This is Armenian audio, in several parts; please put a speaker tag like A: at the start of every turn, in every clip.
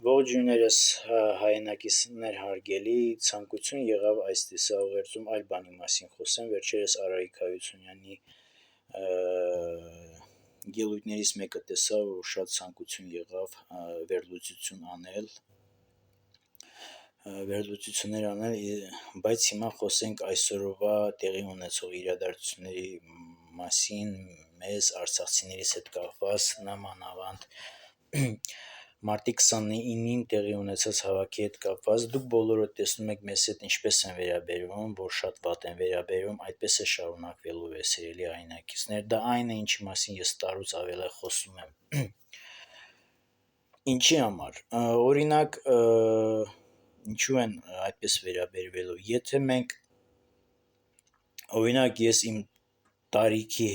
A: Ողջույններս հայրենակիցներ հարգելի, ցանկություն եղավ այս տեսաուղերձում այլ բանի մասին խոսեմ, վերջերս Արայիկ Հայությունյանի ելույթներից մեկը տեսա, որ շատ ցանկություն եղավ վերլուծություններ անել, բայց հիմա խոսենք այսօրվա տեղի ունեցող իրադարձությունների մասին, մեզ արցախցիներից հետ կապված, նամանավանդ մարտի 29-ին տեղի ունեցած հավաքի հետ կապված, դուք բոլորը տեսնում եք մեզ հետ ինչպես են վերաբերվում, որ շատ վատ են վերաբերվում, այդպես է շարունակվելու է, սիրելի հայրենակիցներ, դա այն է, ինչի մասին ես տարուց ավել խոսում եմ։ Ինչի համար, օրինակ, ինչու են այդպես վերաբերվելու, եթե մենք, օրինակ ես իմ տարիքի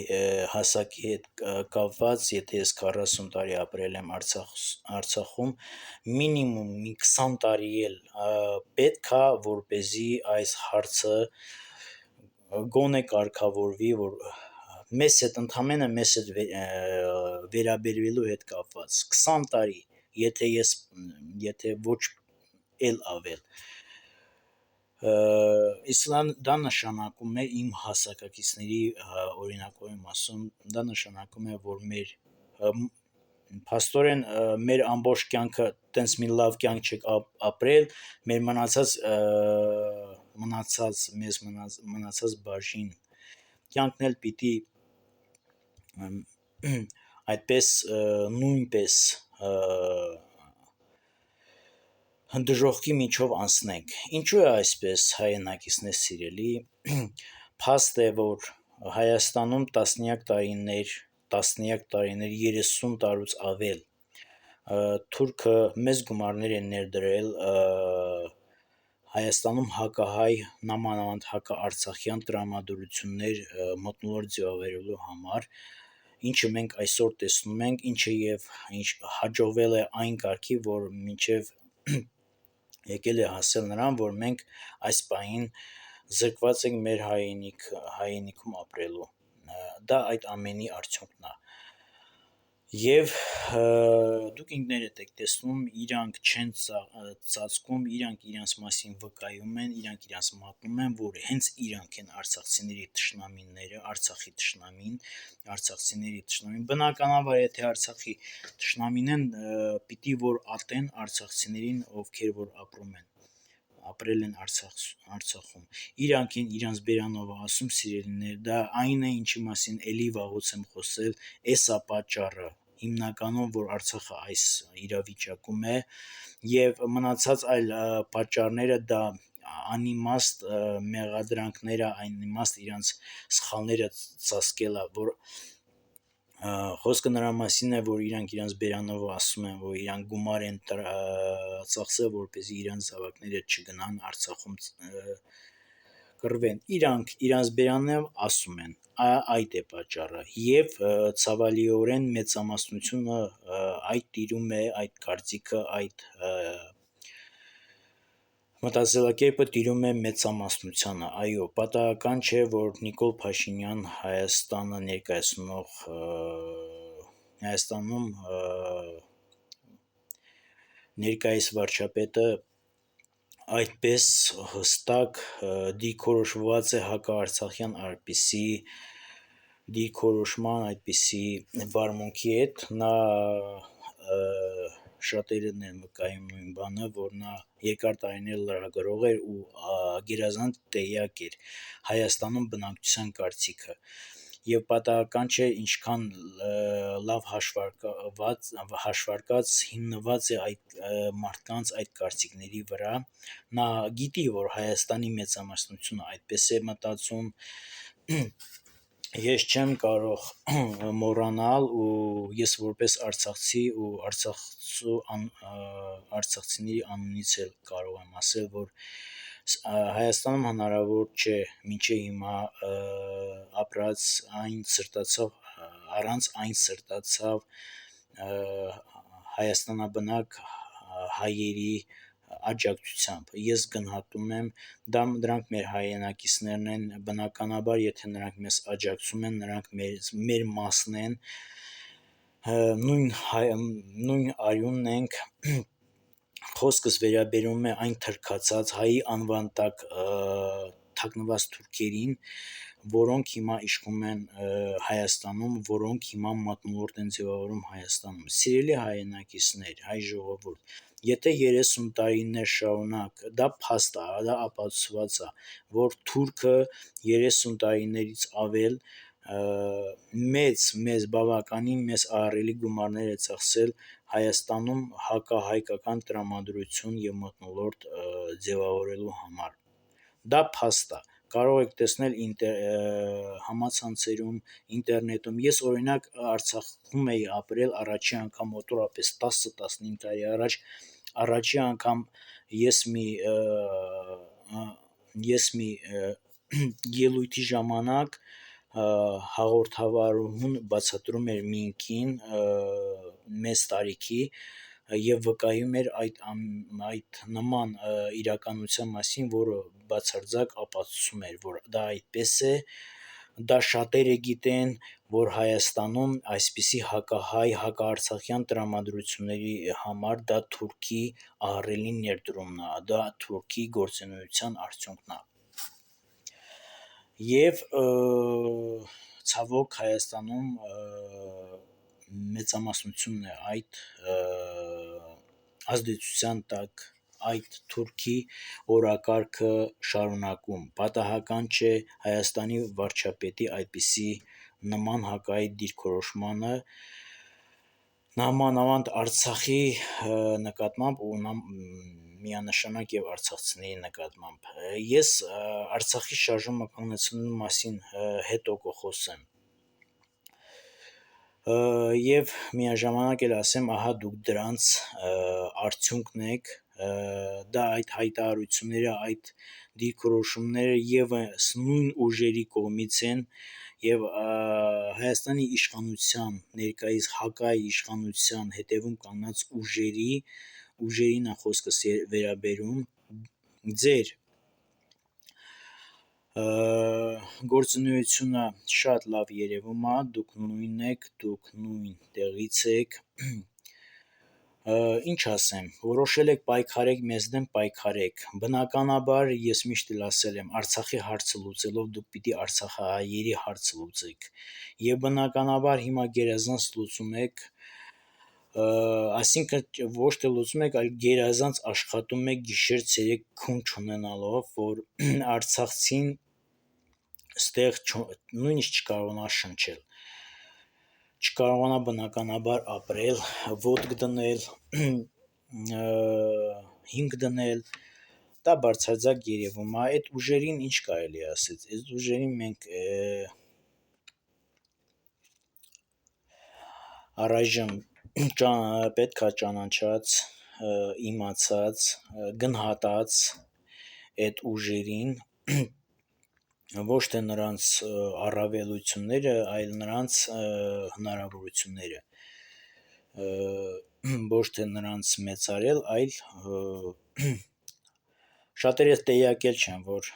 A: հասակի հետ կապված, եթե ես 40 տարի ապրել եմ Արցախում, մինիմում մի 20 տարի էլ պետք է, որպեսզի այս հարցը գոնե կարգավորվի, որ մեզ հետ ընդամենը մեզ հետ վերաբերվելու հետ կապված 20 տարի, եթե ոչ էլ ավել, իսկ դա նշանակում է իմ հասակակիցների օրինակով եմ ասում, դա նշանակում է, որ փաստորեն մեր ամբողջ կյանքը տենց մի լավ կյանք չեք ապրել, մեր մնացած բաժին կյանքն էլ պիտի այդպես նույնպես դժոխքի միջով անցնենք։ Ինչու է այսպես, հայրենակիցներ սիրելի, փաստ է, որ Հայաստանում տասնյակ տարիներ, 30 տարուց ավել թուրքը մեծ գումարներ են ներդրել Հայաստանում հակահայ, նամանավանդ հակաարցախյան տրամադրություններ մթնոլորտ ձևավորելու համար, ինչը մենք այսօր տեսնում ենք, ինչը հաջողվել է այն կարգի, որ մինչև եկել է հասել նրան, որ մենք այս պահին զրկված ենք մեր հայրենիքում ապրելու, դա այդ ամենի արդյունքն է, և դուք ինքներդ եք տեսնում, իրանք չեն ծածկում, իրանք իրանց մասին վկայում են, իրանք իրանց մատնում են, որ հենց իրանք են արցախցիների թշնամիները, Արցախի թշնամին, արցախցիների թշնամին, բնականաբար, եթե Արցախի թշնամին են, պիտի որ ատեն արցախցիներին, ովքեր որ ապրել են Արցախում, իրանք են իրանց բերանով ասում, սիրելիներ, դա այն է, ինչի մասին էլի վաղուց եմ խոսել, էս է պատճառը, հիմնականում, որ Արցախը այս իրավիճակում է, և մնացած այլ պատճառները դա անիմաստ մեղադրանքները, անիմաստ իրանց սխալները ծածկելը, որ խոսքը նրա մասին է, որ իրանք իրանց բերանով ասում են, որ իրանք գումար են ծախսել, որպեսզի իրանց զավակները չգնան Արցախում կռվեն, իրանք իրանց բերանով ասում են, այդ է պատճառը, և ցավալիորեն մեծամասնությունը այդ տիրում է, այդ կարծիքը, այդ մտածելակերպը տիրում է մեծամասնությանը, այո, պատահական չէ, որ Նիկոլ Փաշինյան Հայաստանը ներկայացնող Հայաստանում ներկայիս վարչապետը այդպես հստակ դիրքորոշված է հակաարցախյան այդպիսի դիրքորոշման, այդպիսի վարմունքի հետ, նա շատերն են վկայում նույն բանը, որ նա երկար տարիներ լրագրող էր ու գերազանց տեղյակ էր Հայաստանում բնակչության կարծիքը, և պատահական չէ ինչքան լավ հաշվարկած, հիմնված է այդ մարդկանց այդ կարծիքների վրա, նա գիտի, որ Հայաստանի մեծամասնությունը այդպես է մտածում, ես չեմ կարող մոռանալ ու ես որպես արցախցի ու արցախցիների անունից էլ կարող եմ ասել, որ Հայաստանում հնարավոր չէ մինչև հիմա ապրած առանց այն սրտացավ հայաստանաբնակ հայերի աջակցությամբ, ես գնահատում եմ, դրանք մեր հայրենակիցներն են, բնականաբար, եթե նրանք մեզ աջակցում են, նրանք մեր մասն են, նույն արյունն ենք, խոսքս վերաբերում է այն թրքացած հայի անվան տակ թաքնված թուրքերին, որոնք հիմա իշխում են Հայաստանում, որոնք հիմա մթնոլորտ են ձևավորում Հայաստանում։ Սիրելի հայրենակիցներ, հայ ժողովուրդ, եթե 30 տարիներ շարունակ, դա փաստ է, դա ապացուցված է, որ թուրքը 30 տարիներից ավել բավականին մեծ ահռելի գումարներ է ծախսել Հայաստանում հակահայկական տրամադրություն և մթնոլորտ ձևավորելու համար։ Դա փաստ է, կարող եք տեսնել համացանցերում, ինտերնետում։ Ես օրինակ Արցախում էի ապրել առաջի անգամ մոտավորապես 10-15 տարի առաջ, առաջի անգամ ես մի ելույթի ժամանակ հաղորդավարուհուն բացատրում էր մի կին մեծ տարիքի և վկայում էր այդ նման իրականության մասին, որը բացարձակ ապացուցում էր, որ դա այդպես է, դա շատերը գիտեն, որ Հայաստանում այսպիսի հակահայ, հակաարցախյան տրամադրությունների համար դա Թուրքի ահռելի ներդրումն է, դա Թուրքի գործունեության արդյունքն է։ Եվ ցավոք Հայաստանում մեծամասնությունն է այդ ազդեցության տակ, այդ Թուրքի օրակարգը շարունակում։ Պատահական չէ Հայաստանի վարչապետի այդպիսի նման հակահայ դիրքորոշմանը, նամանավանդ Արցախի նկատմամբ ու միանշանակ և արցախցիների նկատմամբ։ Ես Արցախի շարժումը կանգնեցնելու մասին հետո կխոսեմ և միաժամանակ էլ ասեմ, ահա դուք դրանց արդյունքն եք, դա այդ հայտարարությունները, այդ դիրքորոշումները ևս նույն ուժերի կողմից են և Հայաստանի իշխանության, ներկայիս հակահայ իշխանության հետևում կանգնած ուժերին է խոսքս վերաբերում, ձեր գործունեությունը շատ լավ երևում է, դուք նույնն եք, դուք նույն տեղից եք, ինչ ասեմ, որոշել եք պայքարեք մեզ դեմ, պայքարեք, բնականաբար ես միշտ էլ ասել եմ, Արցախի հարցը լուծելով դուք պիտի արցախահայերի հարցը լուծեք և բնականաբար հիմա գերազանց լուծում եք, այսինքն ոչ թե լուծում եք, այլ գերազանց աշխատում եք գիշեր-ցերեկ քուն չունենալով, որ արցախցին ստեղ նույնիսկ չկարողանա շնչել, չկարողանա բնականաբար ապրել, ոտք դնել, հիմք դնել, դա բարձրաձակ երևում է, այդ ուժերին ինչ կարելի է ասել, այդ ուժերին մենք առայժմ պետք է ճանաչած, իմացած, գնահատած այդ ուժերին, ոչ թե նրանց առավելությունները, այլ նրանց հնարավորությունները, ոչ թե նրանց մեծարել, այլ շատերը տեղյակ էլ չեն, որ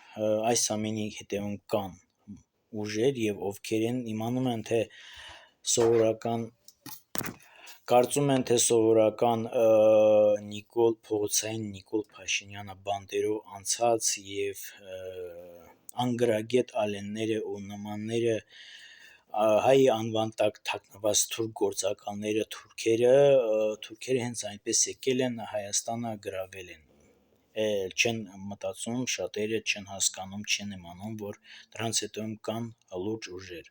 A: այս ամենի հետևում կան ուժեր և ովքեր են, իմանում են, թե կարծում են, թե սովորական փողոցային Նիկոլ Փաշինյանը բանդերով անցած և անգրագետ Ալենները ու նմանները հայի անվան տակ թաքնված թուրք գործակալները, թուրքերը հենց այնպես եկել են Հայաստանը գրավել են, չեն մտածում, շատերը չեն հասկանում, չեն իմանում, որ դրանց հետևում կան լուրջ ուժեր։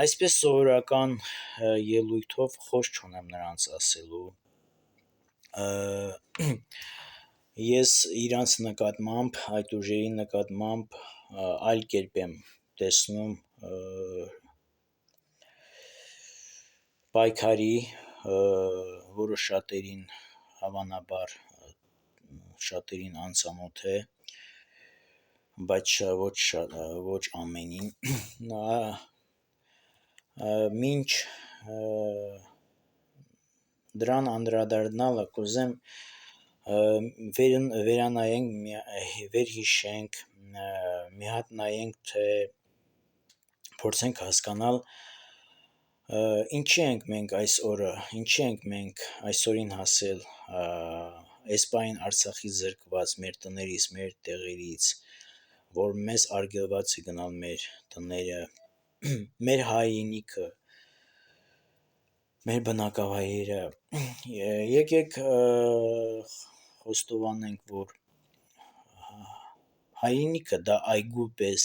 A: Այսպես սովորական ելույթով խոսք չունեմ նրանց ասելու, ես իրանց նկատմամբ, այդ ուժերի նկատմամբ այլ կերպ եմ տեսնում պայքարի, որը շատերին հավանաբար անծանոթ է, բայց ոչ ամենին, մինչ դրան անդրադառնալը կուզեմ վերհիշենք, մի հատ նայենք, թե փորձենք հասկանալ Ինչի ենք մենք այս օրը, ինչի ենք մենք այսօրին հասել Էսպայն Արցախից զրկված մեր տներից, մեր տեղերից, որ մեզ արգելված է գնալ մեր տները, մեր հայրենիքը, մեր բնակավայրերը, եկեք խոստովանենք, որ հայրենիքը դա այգու պես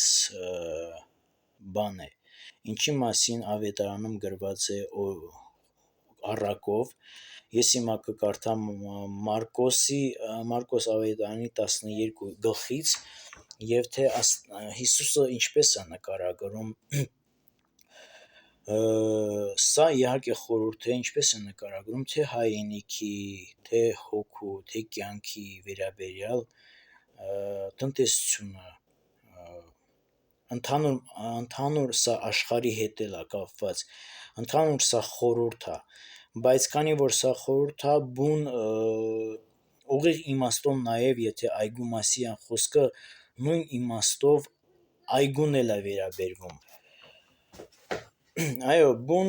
A: բան է, ինչի մասին ավետարանում գրված է առակով, ես հիմա կկարդամ Մարկոս ավետարանի 12 գլխից, և թե Հիսուսը ինչպես է նկարագրում, սա իհարկե խորհուրդ է, ինչպես է նկարագրում, թե հայրենիքի, թե հոգու, թե կյանքի վերաբերյալ տնտեսությունը, ընդհանուր սա աշխարհի հետ էլ է կապված, ընդհանուր սա խորհուրդ է, բայց քանի որ սա խորհուրդ է, բուն ուղիղ իմաստով նաև եթե այգու մասի է խոսքը, նույն իմաստով այգուն էլ է վերաբերվում, այո, բուն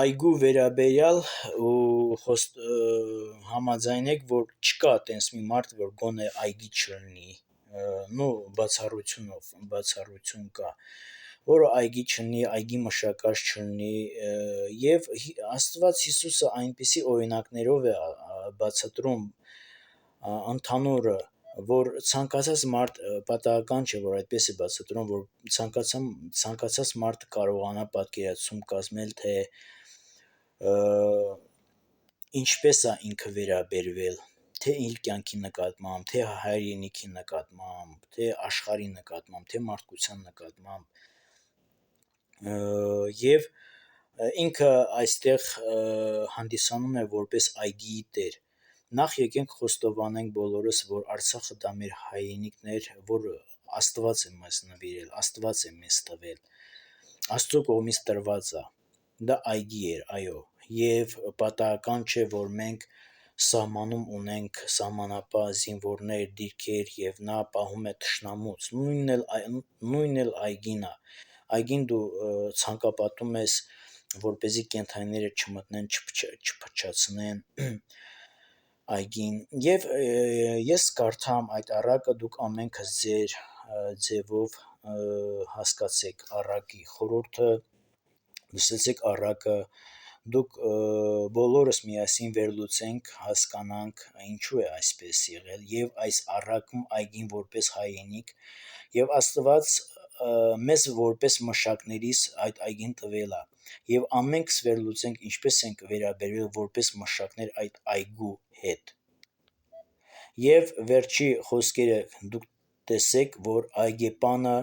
A: այգու վերաբերյալ ու համաձայնեք, որ չկա տենց մի մարդ, որ գոնե այգի չլինի, բացառություն կա, որը այգի չլինի, այգի մշակած չլինի, և Աստված Հիսուսը այնպիսի օրինակներով է բացատրում ընդհանուրը, որ ցանկացած մարդ պատահական չէ, որ այդպես է բացատրում, որ ցանկացած մարդ կարողանա պատկերացում կազմել, թե ինչպես է ինքը վերաբերվել, թե իր կյանքի նկատմամբ, թե հայրենիքի նկատմամբ, թե աշխարհի նկատմամբ, թե մարդկության նկատմամբ, և ինքը այստեղ հանդիսանում է որպես այգիի տեր։ Նախ եկենք խոստովանենք բոլորս, որ Արցախը դա մեր հայրենիքն էր, որ Աստված է մեզ նվիրել, Աստված է մեզ տվել, Աստծո կողմից տրված է, դա այգի էր, այո, և պատահական չէ, որ մենք սահմանում ունենք սահմանապահ զինվորներ, դիրքեր, և նա պահում է թշնամուց, նույնն էլ այգին է, այգին դու ցանկապատում ես, որպեսզի կենդանիները չմտնեն, չփչացնեն այգին, և ես կարդամ այդ առակը, դուք ամենքս ձեր ձևով հասկացեք առակի խորհուրդը, լսեցեք առակը, դուք բոլորս միասին վերլուծենք, հասկանանք ինչու է այսպես եղել, և այս առակում այգին որպես հայրենիք, և Աստված մեզ որպես մշակներիս այդ այգին տվել է, և ամենքս վերլուծենք ինչպես ենք վերաբերվել որպես մշակներ այդ այգու հետ, և վերջի խոսքերը դուք տեսեք, որ այգեպանը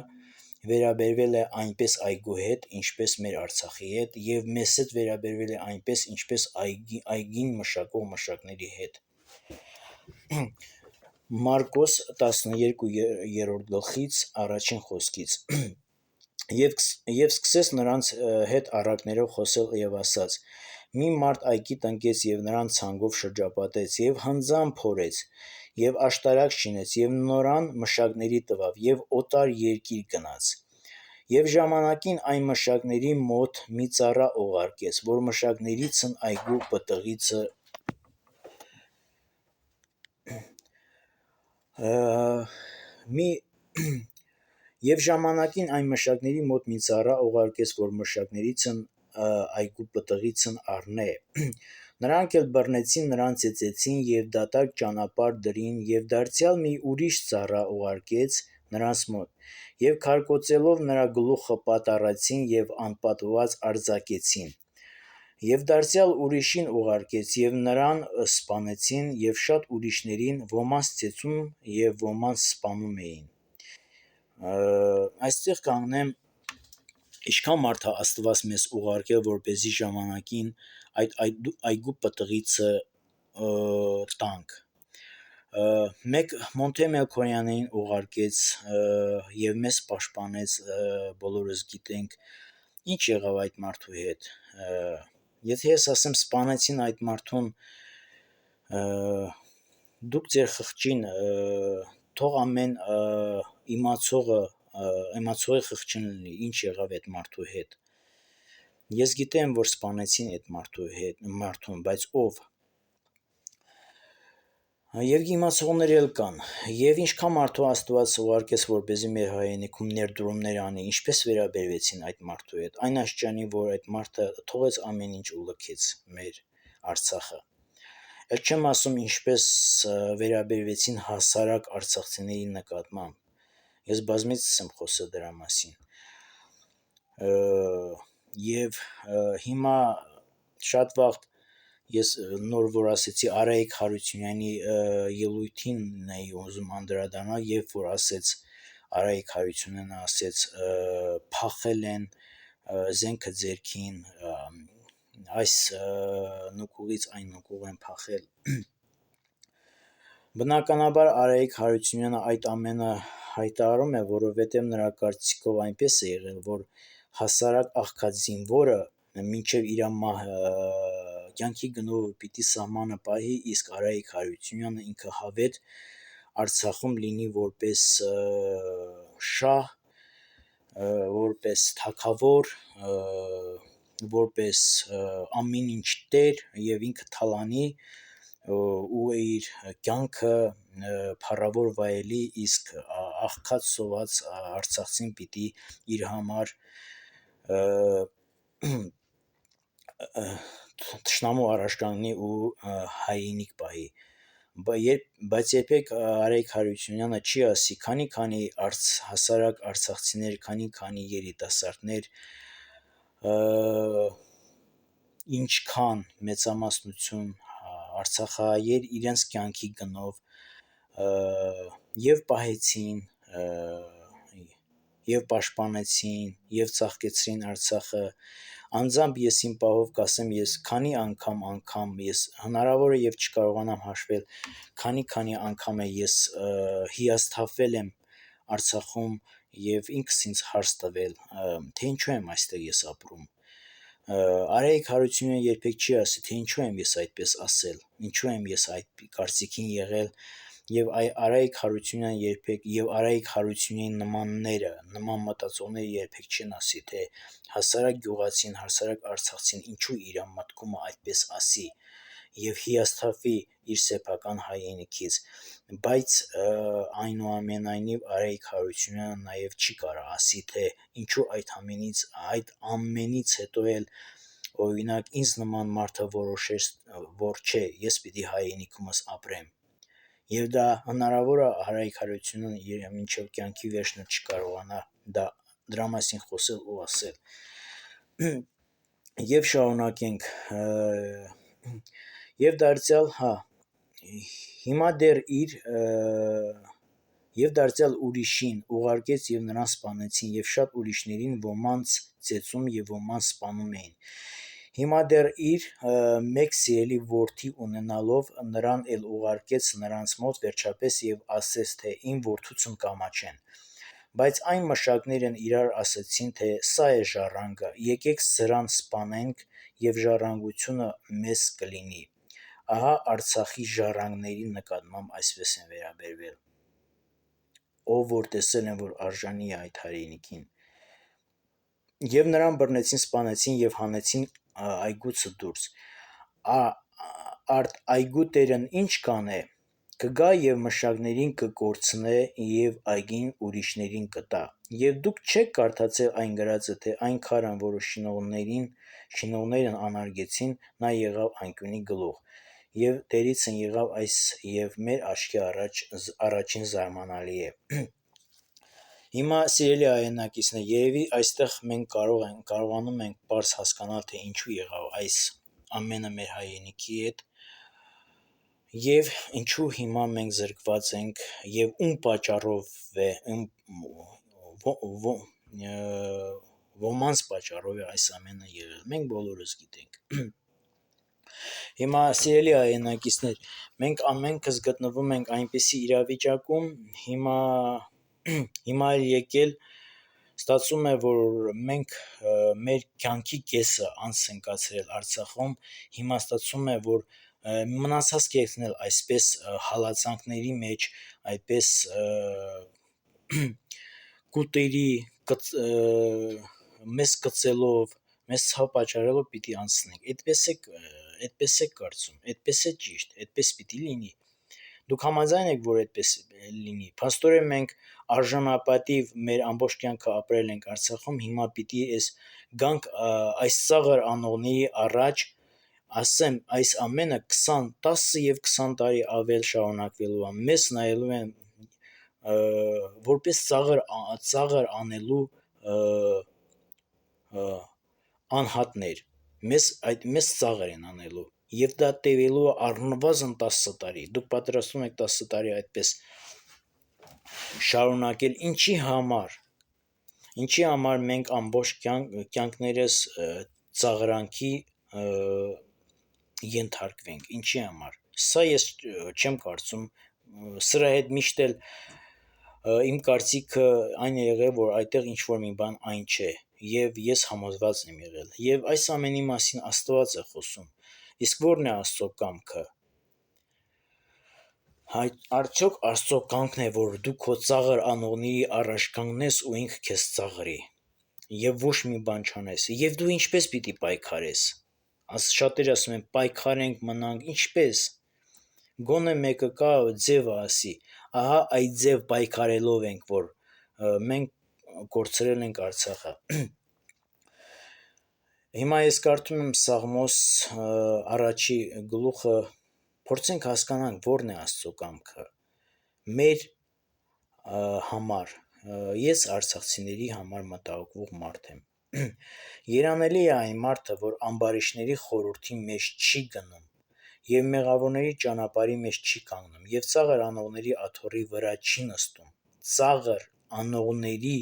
A: վերաբերվել է այնպես այգու հետ, ինչպես մեր Արցախի հետ, և մեզ հետ վերաբերվել է այնպես, ինչպես այգին մշակող մշակների հետ։ Մարկոս 12-րդ գլխից առաջին խոսքից. Եվ սկսեց նրանց հետ առակներով խոսել և ասաց. մի մարդ այգի տնկեց և նրան ցանկով շրջապատեց, և հնձան փորեց, և աշտարակ շինեց, և նորան մշակների տվավ, և օտար երկիր գնաց, և ժամանակին այն մշակների մոտ մի ծառա ուղարկեց, որ մշակներիցն այգու պտղիցը Եվ ժամանակին այն մշակների մոտ մի ծառա ուղարկեց, որ մշակներիցն այգու պտղիցն առնե: Նրանք էլ բռնեցին նրան, ծեծեցին և դատարկ ճանապարհ դրին, և դարձյալ մի ուրիշ ծառա ուղարկեց նրանց մոտ, և քարկոծելով նրա գլուխը պատառեցին և անպատված արձակեցին: Եվ դարձյալ ուրիշին ուղարկեց, և նրան սպանեցին, և շատ ուրիշներին, ոմանց ծեծում և ոմանց սպանում էին: Այստեղ կանգնեմ, ինչքան մարդ է Աստված մեզ ուղարկել, որպեսզի ժամանակին այդ այգու պտղիցը տանք: Մեկ Մոնթե Մելքոնյանին ուղարկեց և մեզ պաշտպանեց, բոլորս գիտենք ինչ եղավ այդ մարդու հետ, եթե ես ասեմ սպանեցին այդ մարդուն, դուք ձեր խղճին, թող ամեն իմացողի խղճին լինի, ինչ եղավ այդ մարդու հետ, Ես գիտեմ, որ սպանեցին այդ մարդուն, բայց ով։ Եվ իմացողներ էլ կան, եւ ինչքան մարդու Աստված ուղարկեց, որպեսզի մեր հայրենիքում ներդրումներ անի, ինչպես վերաբերվեցին այդ մարդու հետ, այն աշճանի, որ այդ մարդը թողեց ամեն ինչ ու լքեց մեր Արցախը։ Էլ չեմ ասում ինչպես վերաբերվեցին հասարակ արցախցիների նկատմամբ։ Ես բազմիցս եմ խոսել դրա մասին։ Եվ հիմա շատ վաղ ես նոր որ ասեցի Արայիկ Հարությունյանի ելույթին էի ուզում անդրադառնալ, երբ որ ասեց Արայիկ Հարությունյանը ասեց փախել են զենքը ձերքին, այս նկուղից այն նկուղ են փախել։ Բնականաբար Արայիկ Հարությունյանը այդ ամենը հայտարարում է, որովհետև նրա կարծիքով այնպես է եղել, որ հասարակ աղքատ զինվորը մինչև իր կյանքի գնովը պիտի սահմանը պահի, իսկ Արայիկ Հարությունյանը ինքը հավետ Արցախում լինի որպես շահ, որպես թագավոր, որպես ամեն ինչ տեր եւ ինքը թալանի ու իր կյանքը փառավոր վայելի, իսկ աղքատ սոված արցախցին պիտի իր համար թշնամու առաջ կանգնի ու հայրենիք պահի, բայց երբեք Արայիկ Հարությունյանը չի ասի քանի հասարակ արցախցիներ, քանի երիտասարդներ, ինչքան մեծամասնություն արցախահայեր իրենց կյանքի գնով եւ պահեցին, եւ պաշտպանեցին, եւ ծաղկեցրին Արցախը, անձամբ ես իմ պահով կասեմ, ես քանի անգամ ես հնարավոր է եւ չկարողանամ հաշվել, քանի անգամ է ես հիասթափվել եմ Արցախում եւ ինքս ինձ հարց տվել, թե ինչու եմ այստեղ ես ապրում։ Արայիկ Հարությունյանը երբեք չի ասի, թե ինչու եմ ես այդպես ասել, ինչու եմ ես այդ կարծիքին եղել, եւ Արայիկ Հարությունյանը երբեք եւ Արայիկ Հարությունյանի նմանները, նման մտածողները երբեք չեն ասի, թե հասարակ գյուղացին, հասարակ արցախցին ինչու իր մտքումը այդպես ասի եւ հիասթափվի իր սեփական հայրենիքից, բայց այնուամենայնիվ Արայիկ Հարությունյանը նաեւ չի կարող ասի, թե ինչու այդ ամենից հետո էլ օրինակ ինձ նման մարդը որոշեց, որ չէ, ես պիտի հայրենիքումս ապրեմ։ Եվ դա հնարավոր է Արայիկ Հարությունյանը մինչև կյանքի վերջն չկարողանա դրա մասին խոսել ու ասել։ Եվ շարունակենք։ Եվ դարձյալ, Եվ դարձյալ ուրիշին ուղարկեց եւ նրան սպանեցին, եւ շատ ուրիշներին ոմանց ծեծում եւ ոմանց սպանում էին։ Հիմա դեռ իր մեկ սիրելի որդի ունենալով նրան էլ ուղարկեց նրանց մոտ վերջապես եւ ասեց, թե իմ որդուցն կամաչեն։ Բայց այն մշակներն իրար ասեցին, թե սա է ժառանգը, եկեք սրան սպանենք եւ ժառանգությունը մեզ կլինի։ Ահա Արցախի ժառանգների նկատմամբ այսպես են վերաբերվել, ով որ տեսել են, որ արժանի է այդ հայրենիքին։ Եվ նրան բռնեցին, սպանեցին եւ հանեցին այգուց դուրս։ Արդ այգու տերն ինչ կանե, կգա եւ մշակներին կկորցնե եւ այգին ուրիշներին կտա։ Եվ դուք չեք կարդացել այն գրածը, թե այն քարն, որը շինողներն անարգեցին, նա եղավ անկյունի գլուխ, եւ դերիցն եղավ այս եւ մեր աչքի առաջին զարմանալի է։ Հիմա սիրելի հայրենակիցներ, երևի այստեղ մենք կարողանում ենք պարզ հասկանալ, թե ինչու եղավ այս ամենը մեր հայրենիքի հետ եւ ինչու հիմա մենք զրկված ենք եւ ում պատճառով է ոմանց պատճառով է այս ամենը եղել, մենք բոլորս գիտենք։ Հիմա սիրելի հայրենակիցներ, մենք ամենքս գտնվում ենք այնպիսի իրավիճակում, հիմա եկել ստացվում է, որ մենք մեր կյանքի կեսը անց ենք կացրել Արցախում, հիմա ստացվում է, որ մնացած կեսն էլ այսպես հալածանքների մեջ, այդպես կուտերի մեզ կծելով, մեզ ցավ պատճառելով պիտի անցնենք։ Այդպես է կարծում, այդպես է ճիշտ, այդպես պիտի լինի։ Դուք համաձայն եք, որ այդպես լինի։ Փաստորեն մենք արժանապատիվ մեր ամբողջ կյանքը ապրել ենք Արցախում, հիմա պիտի գանք այս ծաղր անողների առաջ, ասեմ, այս ամենը 20, 10 եւ 20 տարի ավել շարունակվելու է։ Մեզ նայելու են որպես ծաղր անելու անհատներ, մեզ ծաղր են անելու, եւ դա տևելու է առնվազն 10 տարի։ Դուք պատրաստվում եք 10 տարի այդպես շարունակել, ինչի համար մենք ամբողջ կյանքներս ծաղրանքի ենթարկվենք, ինչի համար։ Սա ես չեմ կարծում, սրա հետ միշտ էլ իմ կարծիքը այն է եղել, որ այդտեղ ինչ-որ մի բան այն չէ, եւ ես համոզված եմ եղել, եւ այս ամենի մասին Աստված է խոսում։ Իսկ ո՞րն է Աստծո կամքը։ Արդյոք Աստծո կամքն է, որ դու քո ծաղր անողների առաջ կանգնես ու ինքը քեզ ծաղրի եւ ոչ մի բան չանես։ Եվ դու ինչպես պիտի պայքարես։ Շատերը ասում են պայքարենք, մնանք, ինչպես։ Գոնե մեկը կա ձևը ասի, ահա այդ ձև պայքարելով ենք, որ մենք կորցրել ենք Արցախը։ Հիմա ես կարդում եմ Սաղմոս առաջի գլուխը, փորձենք հասկանանք ո՞րն է Աստծո կամքը մեր համար։ Ես արցախցիների համար մտահոգվող մարդ եմ։ Երանելի է այն մարդը, որ ամբարիշտների խորհրդի մեջ չի գնում եւ մեղավորների ճանապարհի մեջ չի կանգնում եւ ծաղր անողների աթոռի վրա չի նստում։ Ծաղր անողների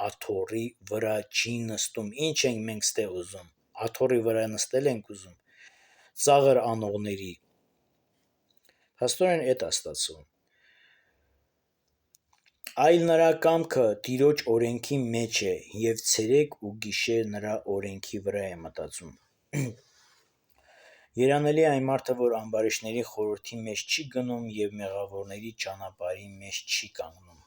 A: աթոռի վրա չի նստում։ Ինչ ենք մենք ստեղ ուզում։ Աթոռի վրա նստել ենք ուզում։ Ծաղր անողների։ Փաստորեն էդ է ստացվում։ Այլ նրա կամքը Տիրոջ օրենքի մեջ է, եւ ցերեկ ու գիշեր նրա օրենքի վրա է մտածում։ Երանելի է այն մարդը, որ ամբարիշտների խորհրդի մեջ չի գնում եւ մեղավորների ճանապարհի մեջ չի կանգնում։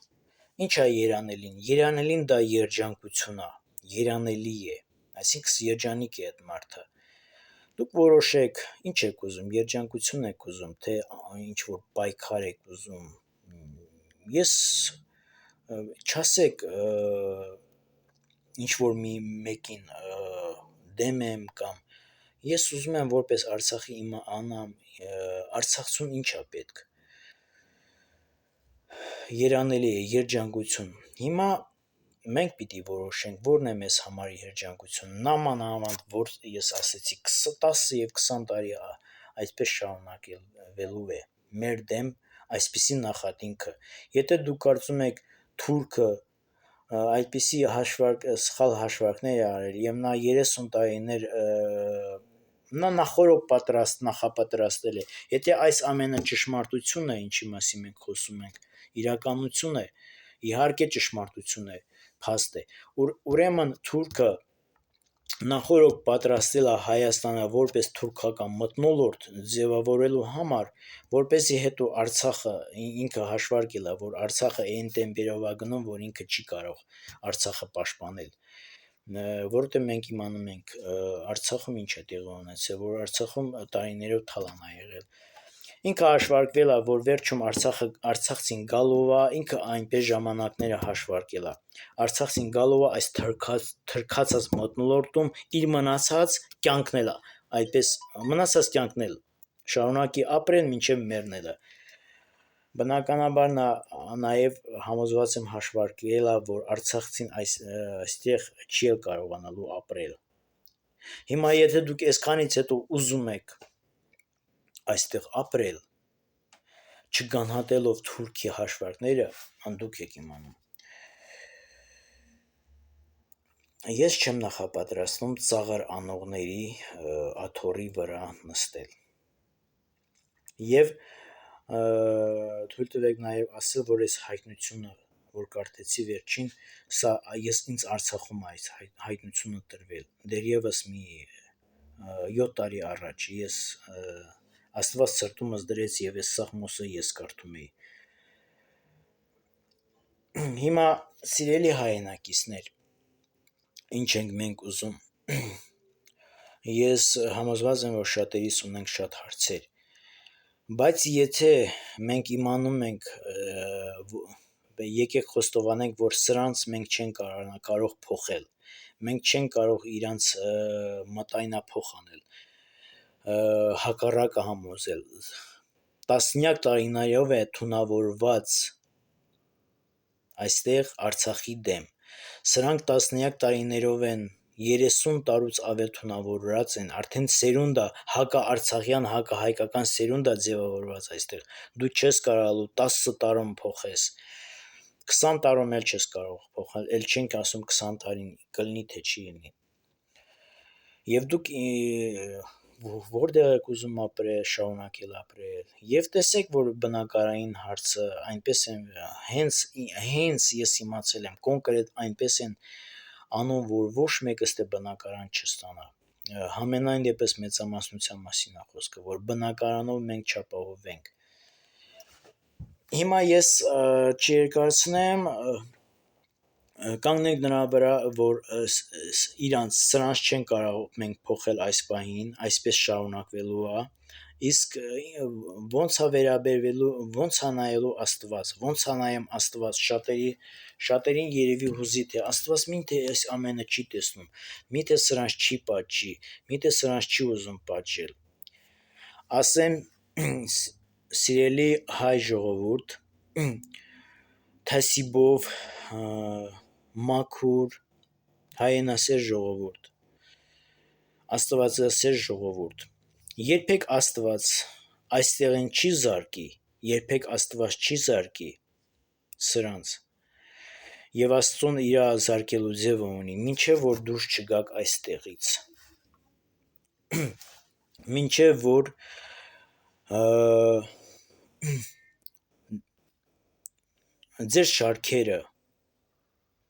A: Ինչ է երանելին։ Երանելին դա երջանկություն է, երանելի է, այսինքն երջանիկ է այդ մարդը։ Դուք որոշեք, ինչ եք ուզում, երջանկություն եք ուզում, թե ինչ որ պայքար եք ուզում։ Ես չասեք ինչ որ մեկին դեմ եմ կամ ես ուզում եմ որպես Արցախի իմանամ Արցախցուն ինչ է պետք։ Երանելի է երջանկություն։ Հիմա մենք պիտի որոշենք ո՞րն է մեզ համար երջանկություն։ Նամանավանդ որ ես ասեցի 10 եւ 20 տարի այսպես շարունակվելու է մեր դեմ այսպիսի նախատինքը։ Եթե դուք կարծում եք թուրքը այդպիսի սխալ հաշվարկներ է արել եւ նա 30 տարիներ նա նախորոք նախապատրաստել է։ Եթե այս ամենը ճշմարտություն է, ինչի մասին մենք խոսում ենք, իրականություն է, իհարկե ճշմարտություն է, փաստ է։ Ուրեմն թուրքը նախորոք պատրաստել է Հայաստանը որպես թուրքական մթնոլորտ ձևավորելու համար, որպեսզի հետո Արցախը ինքը հաշվարկել է, որ Արցախը այն տեմպերով է գնում, որ ինքը չի կարող Արցախը պաշտպանել։ Որովհետև մենք իմանում ենք Արցախում ինչ է տեղի ունեցել, որ Արցախում տարիներով թալան է եղել։ Ինքը հաշվարկվել է, որ վերջում Արցախցին գալով է, ինքը այնպես ժամանակները հաշվարկել է։ Արցախցին գալով է այս թրքացած մթնոլորտում իր մնացած կյանքն է, այդպես մնացած կյանքն էլ շարունակի ապրել մինչև մեռնելը։ Բնականաբար նա նաև համոզված եմ հաշվարկել է, որ Արցախցին այստեղ չի էլ կարողանալու ապրել։ Հիմա եթե դուք այսքանից հետո ուզում եք այստեղ ապրել, չգանհատելով թուրքի հաշվարկները, դուք եք իմանում։ Ես չեմ նախապատրաստվում ծաղր անողների աթոռի վրա նստել։ Եվ թույլ տվեք նաև ասել, որ այս հայտնությունը, որ կարդեցի վերջին, սա ինձ Արցախում է այս հայտնությունը տրվել։ Դեռևս մի 7 տարի առաջ ես Աստված սրտումս դրեց եւ այս Սաղմոսը ես կարդում էի։ Հիմա սիրելի հայրենակիցներ, ինչ ենք մենք ուզում։ Ես համոզված եմ, որ շատերիս ունենք շատ հարցեր, բայց եթե մենք իմանում ենք, եկեք խոստովանենք, որ սրանց մենք չենք կարող փոխել, մենք չենք կարող իրանց մտայնափոխ անել, հակառակը համոզել, տասնյակ տարիներով է թունավորված այստեղ Արցախի դեմ, սրանք տասնյակ տարիներով են 30 տարուց ավել թունավորված են, արդեն սերունդը, հակաարցախյան, հակահայկական սերունդը ձևավորված այստեղ, դու չես կարալու 10 տարում փոխես, 20 տարում էլ չես կարող փոխել, էլ չենք ասում 20 տարին կլինի, թե չի լինի, և դուք որտեղ եք ուզում ապրել, շարունակել ապրել, և տեսեք, որ բնակարային հարցը այնպես են, հենց ես իմացել եմ, կոնկրետ այնպես են անում, որ ոչ մեկը ստե բնակարան չստանա, համենայն դեպս մեծամասնության մասին է խոսքը, որ բնակարանով մենք չապահովվենք, հիմա ես չերկարացնեմ, կանգնենք նրա վրա, որ սրանց չեն կարող մենք փոխել այս պահին, այսպես շարունակվելու է, իսկ ոնց է վերաբերվելու, ոնց է նայելու Աստված, ոնց է նայեմ Աստված, շատերին երևի հուզի, թե Աստված միթե այս ամենը չի տեսնում, միթե սրանց չի պատժի, միթե սրանց չի ուզում պատժել, ասեմ սիրելի հայ ժողովուրդ, թասիբով, մաքուր, հայրենասեր ժողովուրդ, աստվածասեր ժողովուրդ, երբեք Աստված այստեղին չի զարկի, երբեք Աստված չի զարկի սրանց, և Աստծուն իրա զարկելու ձևը ունի, մինչև որ դուրս չգաք այստեղից, մինչև որ ձեր շարքերը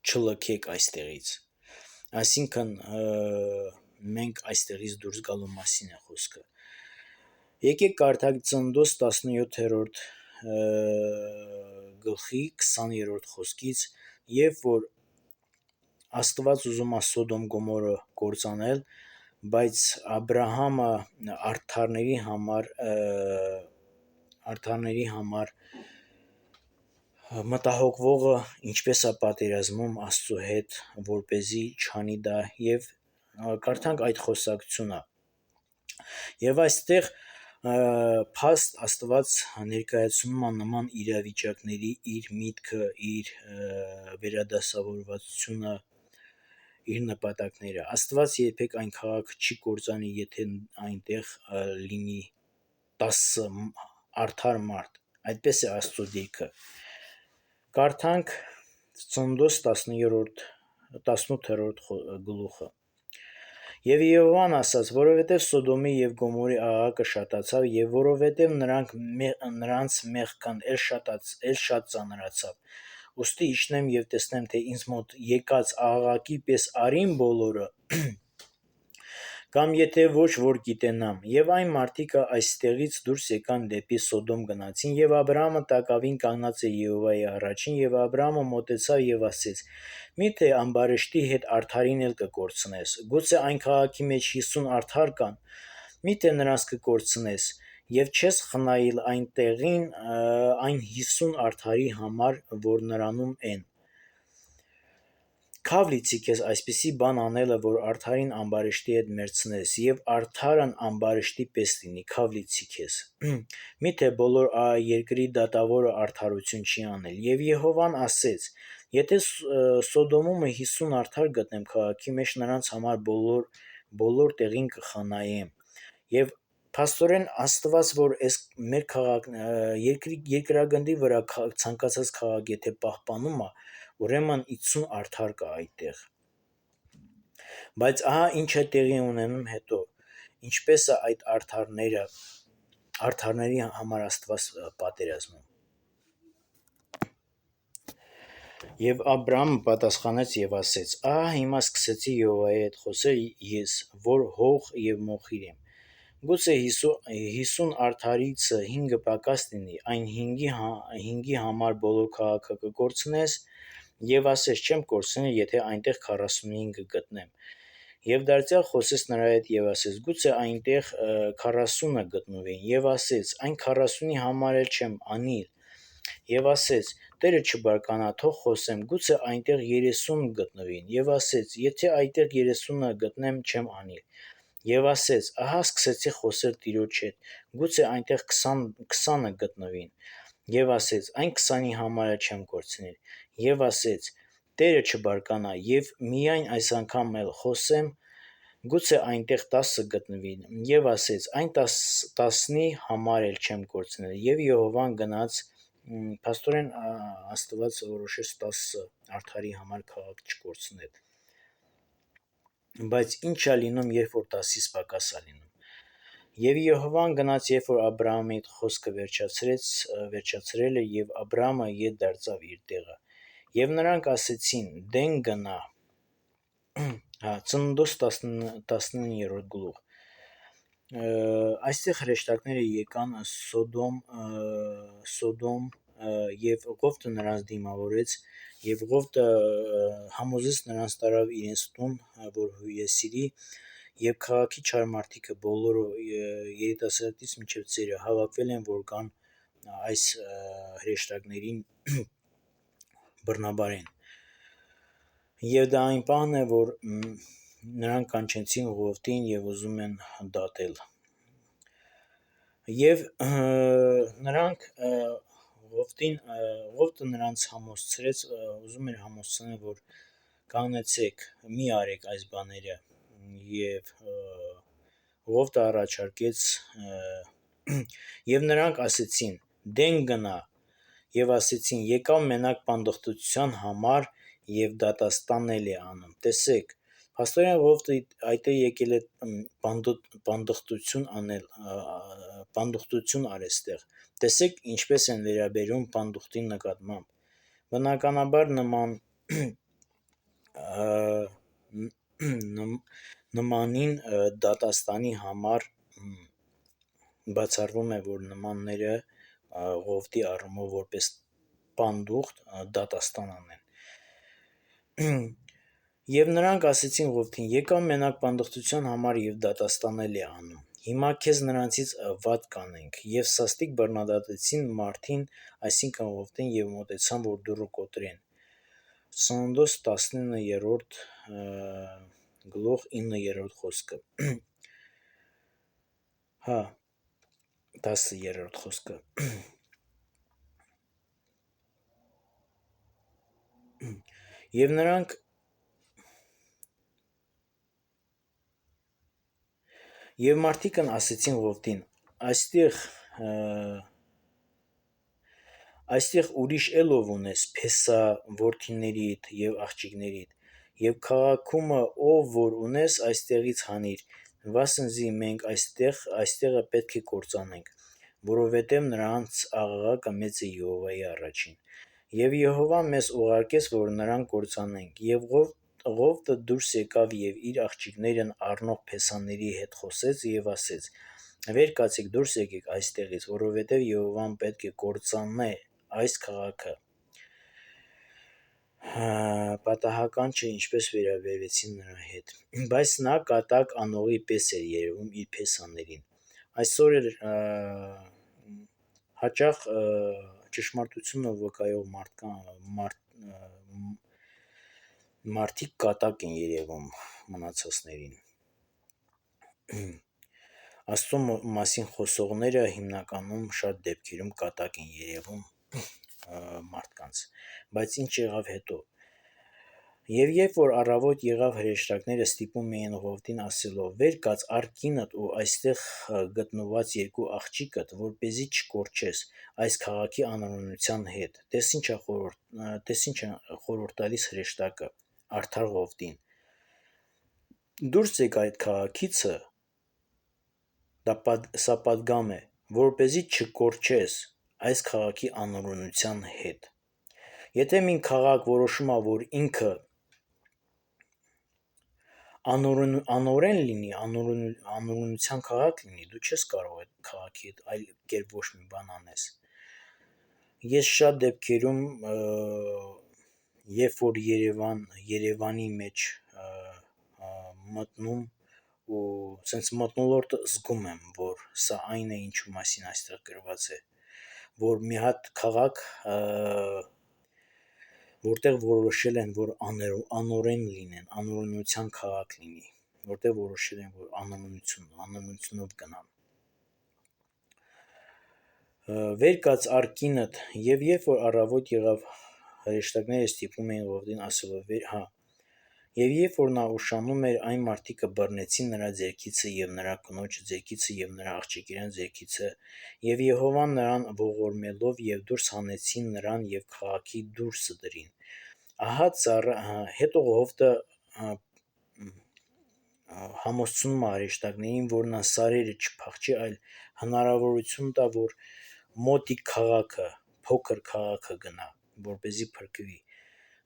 A: չլքեք այստեղից, այսինքն մենք այստեղից դուրս գալու մասին է խոսքը, եկեք կարդանք Ծննդոց 17-րդ գլխի 20-րդ խոսքից, և որ Աստված ուզում է Սոդոմ Գոմորը կործանել, բայց Աբրահամը արդարների համար մտահոգվողը ինչպես է պատերազմում Աստծու հետ, որպեսզի չանի դա, և կարդանք այդ խոսակցությունը, և այստեղ փաստ Աստված ներկայացնում է նման իրավիճակների իր միտքը, իր վերադասավորվածությունը, իր նպատակները, Աստված երբեք այն քաղաքը չի կործանի, եթե այնտեղ լինի 10 արդար մարդ, այդպես է Աստծու դիրքը, կարդանք Ծննդոց 18-րդ գլուխը, և Եհովան ասաց, որովհետև Սոդոմի և Գոմորի աղաղակը շատացավ, և որովհետև նրանց մեղքն էլ շատ ծանրացավ, ուստի իջնեմ և տեսնեմ, թե ինձ մոտ եկած աղաղակի պես արին բոլորը, կամ եթե ոչ, որ գիտենամ, և այն մարդիկը այստեղից դուրս եկան դեպի Սոդոմ գնացին, և Աբրահամը տակավին կանգնած էր Եհովայի առաջին, և Աբրահամը մոտեցավ և ասեց. միթե ամբարիշտի հետ արդարին էլ կկորցնես, գուցե այն քաղաքի մեջ 50 արդար կան, միթե նրանց կկորցնես, և չես խնայիլ այն տեղին այն 50 արդարի համար, որ նրանում են, քավ լիցի քեզ այսպիսի բան անելը, որ արդարին ամբարիշտի հետ մերձնես, և արդարն ամբարիշտի պես լինի, քավ լիցի քեզ, միթե բոլոր երկրի դատավորը արդարություն չի անել, և Եհովան ասեց. եթե Սոդոմում 50 արդար գտնեմ քաղաքի մեջ, նրանց համար բոլոր տեղին կխնայեմ, և փաստորեն Աստված, որ այս մեր երկրագնդի վրա ցանկացած քաղաք եթե պահպանում է, ուրեմն 50 արդար կա այդտեղ, բայց ահա ինչ է տեղի ունենում հետո, ինչպես է այդ արդարների համար Աստված պատերազմում, և Աբրահամը պատասխանեց և ասեց. ահա հիմա սկսեցի Եհովայի հետ խոսել ես, որ հող և մոխիր եմ, գուցե 50 արդարիցը 5-ը պակաս լինի, այն 5-ի համար բոլոր քաղաքը կկորցնես, և ասես չեմ կորցնել, եթե այնտեղ 45 գտնեմ, Եվ դարձյալ խոսեց նրա հետ և ասեց. «Գուցե այնտեղ 40-ը գտնվին»։ Եվ ասեց. «Այն 40-ի համար էլ չեմ անիլ»։ Եվ ասեց. «Տերը չբարկանա, թող խոսեմ, գուցե այնտեղ 30 գտնվին»։ Եվ ասեց. «Եթե այնտեղ 30-ը գտնեմ, չեմ անիլ»։ Եվ ասեց. «Ահա սկսեցի խոսել Տիրոջ հետ, գուցե այնտեղ 20-ը գտնվին»։ Եվ ասեց. «Այն 20-ի համար էլ չեմ կորցնել»։ Եվ ասեց. «Տերը չբարկանա, և միայն այս անգամ էլ խոսեմ, գուցե այնտեղ 10-ը գտնվին»։ Եվ ասեց. «Այն 10-ի համար էլ չեմ կորցնել»։ Եվ Եհովան գնաց, փաստորեն Աստված որոշեց 10 արդարի համար քաղաք չկորցնել։ Բայց ինչ է լինում, երբ որ 10-ից պակաս է լինում։ Եվ Եհովան գնաց, երբ որ Աբրահամի հետ խոսքը վերջացրել է, և Աբրահամը ետ դարձավ իր տեղը։ Եվ նրանք ասեցին. «Դեն գնա»։ Ծննդոց 19-րդ գլուխ։ Այստեղ հրեշտակները եկան Սոդոմ, և Ղովտը նրանց դիմավորեց, և Ղովտը համոզեց նրանց տարավ իրենց տուն, որ հյուրեսիրի, և քաղաքի չար մարդիկը բոլորը երիտասարդից մինչև ծերը հավաքվել են, որ գան այս հրեշտակներին բռնաբարեն։ Եվ դա այն պահն է, որ նրանք կանչեցին Ղովտին և ուզում են դատել։ Եվ Ղովտը նրանց համոզցրեց, ուզում էր համոզցնել, որ կանգնեցեք, մի արեք այս բաները։ Եվ Ղովտը առաջարկեց, և նրանք ասեցին. «Դեն գնա»։ Եվ ասեցին. «Եկավ մենակ պանդխտության համար և դատաստանել է անում»։ Տեսեք, փաստորեն Ղովտը այդտեղ եկել է պանդխտություն արել։ Տեսեք, ինչպես են վերաբերվում պանդուխտի նկատմամբ։ Բնականաբար նմանին դատաստանի համար բացառվում է, որ նմանները Ղովտի առումով որպես պանդուխտ դատաստան անեն։ Եվ նրանք ասեցին Ղովտին. «Եկավ մենակ պանդխտության համար և դատաստանել է անում։ Հիմա քեզ նրանցից վատ կանենք»։ Եվ սաստիկ բռնադատեցին մարդին, այսինքն Ղովտին, և մոտեցան, որ դուռը կոտրեն։ Ծննդոց 19-րդ գլուխ 9-րդ խոսքը։ 10-րդ խոսքը։ Եվ մարդիկն ասեցին Ղովտին. «Այստեղ ուրիշ էլ ով ունես փեսա որդիներիդ և աղջիկներիդ, և քաղաքումը ով որ ունես, այստեղից հանիր, վասնզի մենք այստեղը պետք է կործանենք, որովհետև նրանց աղաղակը մեծ է Եհովայի առաջին։ Եվ Եհովան մեզ ուղարկեց, որ նրան կործանենք»։ Եվ Ղովտը դուրս եկավ և իր աղջիկներն առնող փեսաների հետ խոսեց և ասեց. «Վեր կացեք, դուրս եկեք այստեղից, որովհետև Եհովան պետք է կործանե այս քաղաքը»։ Պատահական չէ, ինչպես վերաբերվեցին նրա հետ։ Բայց նա կատակ անողի պես էր երևում իր փեսաներին։ Այսօր էլ հաճախ ճշմարտությունը վկայող մարդիկ կատակ են երևում մնացածներին։ Աստծո մասին խոսողները հիմնականում շատ դեպքերում կատակ են երևում մարդկանց։ Բայց ինչ եղավ հետո։ Եվ երբ որ առավոտ եղավ, հրեշտակները ստիպում էին Ղովտին ասելով. «Վեր կաց, առ կինդ ու այստեղ գտնված երկու աղջիկդ, որպեսզի չկորչես այս քաղաքի անօրենության հետ»։ Տես ինչ է խորհուրդ տալիս հրեշտակը արդար Ղովտին։ Դուրս եկ այդ քաղաքիցը, սա պատգամ է, որպեսզի չկորչես այս քաղաքի անօրենության հետ։ Եթե մի քաղաք որոշում է, որ ինքը անօրեն լինի, անօրենության քաղաք լինի, դու չես կարող այդ քաղաքի հետ այլ կերպ ոչ մի բան անես։ Ես շատ դեպքերում, երբ որ Երևանի մեջ մտնում ու սենց մթնոլորտը զգում եմ, որ սա այն է, ինչու մասին այստեղ գրված է, որ մի հատ քաղաք, որտեղ որոշել են, որ անօրեն լինեն, անօրենության քաղաք լինի, որտեղ որոշել են, որ անօրենությունով գնան։ Վեր կաց արկինըտ, եւ երբ որ առավոտ եղավ, հրեշտակները ստիպում էին Ղովդին ասելով, եւ երբ որ նա ուշանում էր, այն մարդիկը բռնեցին նրա ձեռքիցը եւ նրա կնոջը ձեռքիցը եւ նրա աղջիկերան ձեռքիցը, եւ Եհովան նրան ողորմելով եւ դուրս հանեցին նրան եւ քաղաքի դուրսը դրին։ Հետո Ղովդը համոզում է հրեշտակներին, որ նա սարերը չփախչի, այլ հնարավորություն տա, որ մոտիկ քաղաքը, փոքր քաղաքը գնա, որպեսզի փրկվի։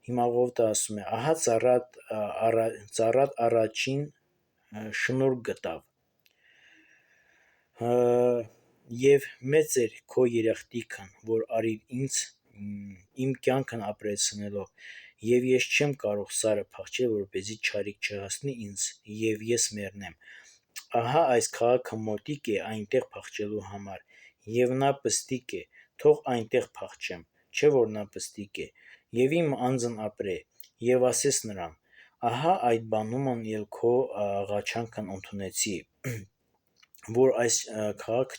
A: Հիմա Ղովդը ասում է. ահա ծառատ առաջին շնորհք գտավ, եւ մեծ էր քո երախտիկն, որ արիր ինձ իմ կյանքն ապրեցնելով, եւ ես չեմ կարող սարը փախչել, որպեսզի չարիք չհասնի ինձ, եւ ես մեռնեմ։ Ահա այս քաղաքը մոտիկ է այնտեղ փախչելու համար, եւ նա պստիկ է, թող այնտեղ փախչեմ, չէ որ նա պստիկ է, եւ իմ անձն ապրե, եւ ասես նրան. ահա այդ բանումն էլ քո ղաչանքն ընդունեցի, որ այս քաղաքը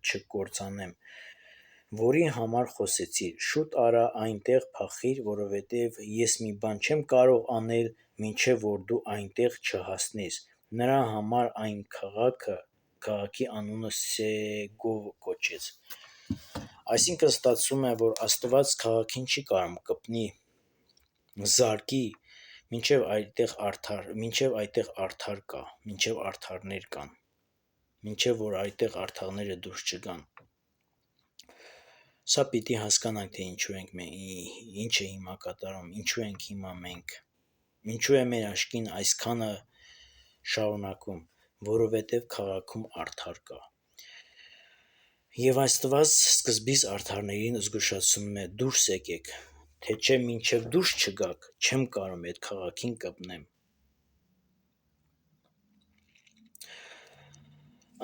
A: չկործանեմ, որի համար խոսեցիր, շուտ արա այնտեղ փախիր, որովհետև ես մի բան չեմ կարող անել, մինչև որ դու այնտեղ չհասնես։ Նրա համար այն քաղաքի անունը Սեգով կոչեց։ Այսինքն ստացվում է, որ Աստված քաղաքին չի կարող կպնի, զարկի, մինչև այդտեղ արդար կա, մինչև արդարներ կան, մինչև որ այդտեղ արդարները դուրս չգան։ Սա պիտի հասկանանք, թե ինչ է հիմա կատարում, ինչու ենք հիմա մենք, ինչու է մեր աչքին այսքանը շարունակում, որովհետև քաղաքում արդար կա։ Եվ Աստված սկզբից արդարներին զգուշացնում է. դուրս եկեք, թե չէ մինչև դուրս չգաք, չեմ կարող այդ քաղաքին կպնեմ։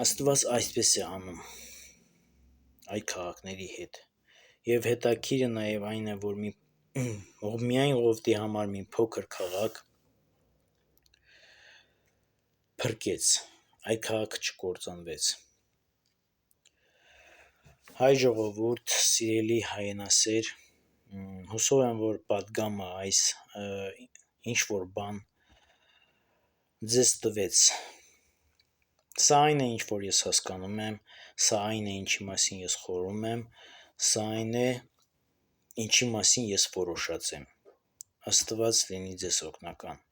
A: Աստված այսպես է անում այդ քաղաքների հետ։ Եվ հետաքրքիրը նաև այն է, որ միայն Ղովդի համար մի փոքր քաղաք փրկեց, այդ քաղաքը չկործանվեց։ Հայ ժողովուրդ, սիրելի հայրենասեր, հուսով եմ, որ պատգամը այս ինչ-որ բան ձեզ տվեց։ Սա այն է, ինչ որ ես հասկանում եմ, սա այն է, ինչի մասին ես խորհում եմ, սա այն է, ինչի մասին ես որոշած եմ։ Աստված լինի ձեզ օգնական։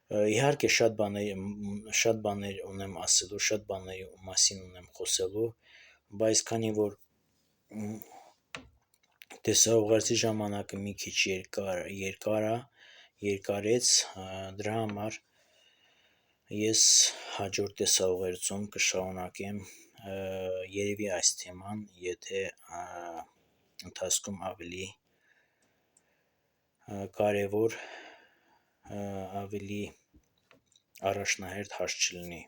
A: Իհարկե շատ բաներ ունեմ ասելու, շատ բաների մասին ունեմ խոսելու, բայց քանի որ տեսաուղերձի ժամանակը մի քիչ երկարեց, դրա համար ես հաջորդ տեսաուղերձում կշարունակեմ երևի այս թեման, եթե ընթացքում ավելի կարևոր, ավելի առաջնահերթ հարց չլինի։